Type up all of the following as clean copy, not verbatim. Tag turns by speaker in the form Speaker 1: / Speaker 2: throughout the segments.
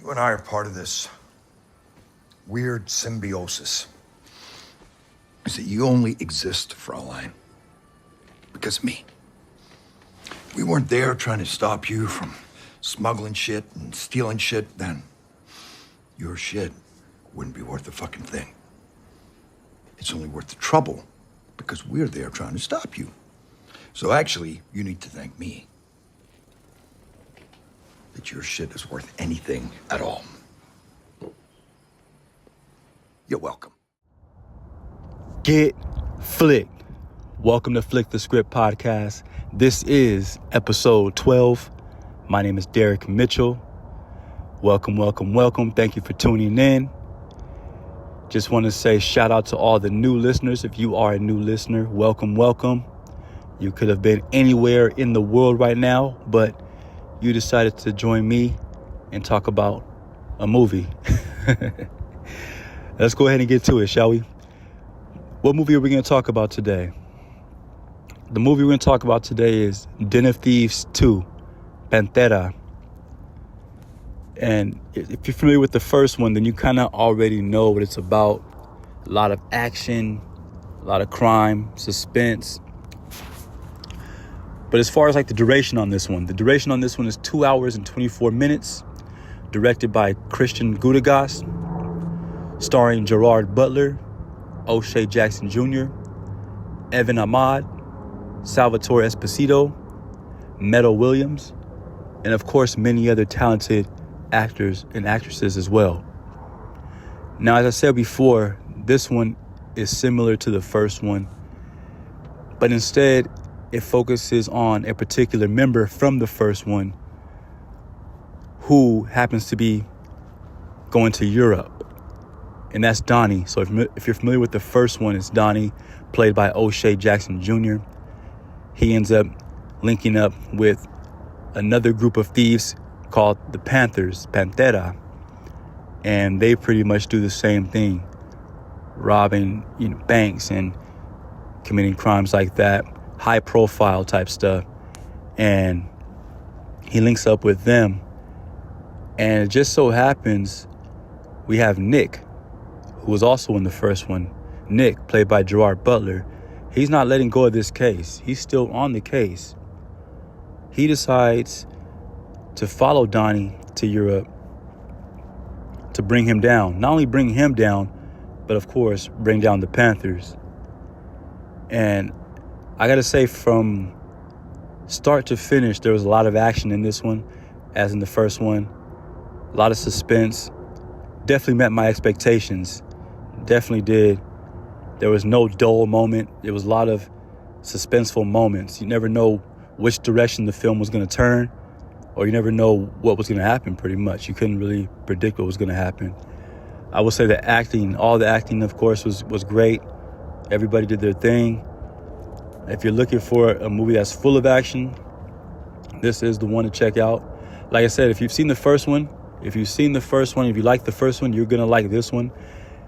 Speaker 1: You and I are part of this weird symbiosis. Is that you only exist, Fraulein, because of me. We weren't there trying to stop you from smuggling shit and stealing shit, then your shit wouldn't be worth a fucking thing. It's only worth the trouble because we're there trying to stop you. So actually, you need to thank me that your shit is worth anything at all. You're welcome.
Speaker 2: Get flicked. Welcome to Flick the Script Podcast. This is episode 12. My name is Derek Mitchell. Welcome, welcome, welcome. Thank you for tuning in. Just want to say shout out to all the new listeners. If you are a new listener, welcome, welcome. You could have been anywhere in the world right now, but you decided to join me and talk about a movie. Let's go ahead and get to it, shall we? What movie are we going to talk about today? The movie we're going to talk about today is Den of Thieves 2, Pantera. And if you're familiar with the first one, then you kind of already know what it's about. A lot of action, a lot of crime, suspense. But as far as like the duration on this one is 2 hours and 24 minutes. Directed by Gudegast. Starring Gerard, Butler, O'Shea Jackson Jr., Evin Ahmad, Salvatore Esposito, Meadow Williams, and of course many other talented actors and actresses as well. Now, as I said before, this one is similar to the first one, but instead it focuses on a particular member from the first one who happens to be going to Europe. And that's Donnie. So if you're familiar with the first one, it's Donnie, played by O'Shea Jackson Jr. He ends up linking up with another group of thieves called the Pantera. And they pretty much do the same thing, robbing banks and committing crimes like that, high profile type stuff. And he links up with them. And it just so happens we have Nick, who was also in the first one. Nick, played by Gerard Butler. He's not letting go of this case. He's still on the case. He decides to follow Donnie to Europe to bring him down. Not only bring him down, but of course, bring down the Panthers. And I gotta say, from start to finish, there was a lot of action in this one, as in the first one. A lot of suspense. Definitely met my expectations. Definitely did. There was no dull moment. There was a lot of suspenseful moments. You never know which direction the film was going to turn, or you never know what was going to happen, pretty much. You couldn't really predict what was going to happen. I would say the acting, all the acting, of course, was great. Everybody did their thing. If you're looking for a movie that's full of action, this is the one to check out. Like I said, if you've seen the first one, if you like the first one, you're going to like this one.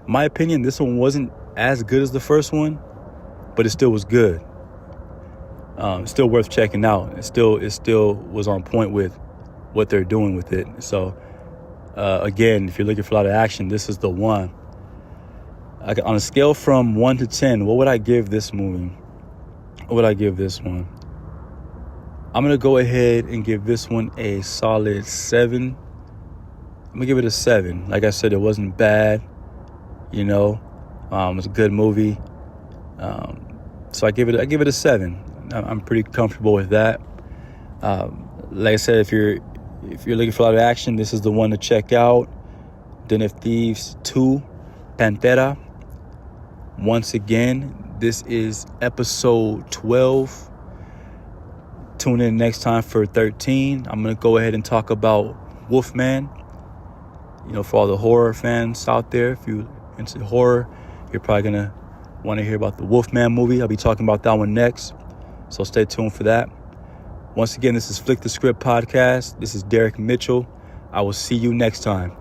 Speaker 2: In my opinion, this one wasn't as good as the first one, but it still was good. It's still worth checking out. It still was on point with what they're doing with it. So, again, if you're looking for a lot of action, this is the one. On a scale from 1 to 10, what would I give this movie? What would I give this one? I'm going to go ahead and give this one a solid 7. I'm going to give it a 7. Like I said, it wasn't bad. It was a good movie. So I give it a 7. I'm pretty comfortable with that. Like I said, if you're looking for a lot of action, this is the one to check out. Den of Thieves 2, Pantera. Once again, this is episode 12. Tune in next time for 13. I'm going to go ahead and talk about Wolfman. For all the horror fans out there, if you're into horror, you're probably going to want to hear about the Wolfman movie. I'll be talking about that one next. So stay tuned for that. Once again, this is Flick the Script Podcast. This is Derek Mitchell. I will see you next time.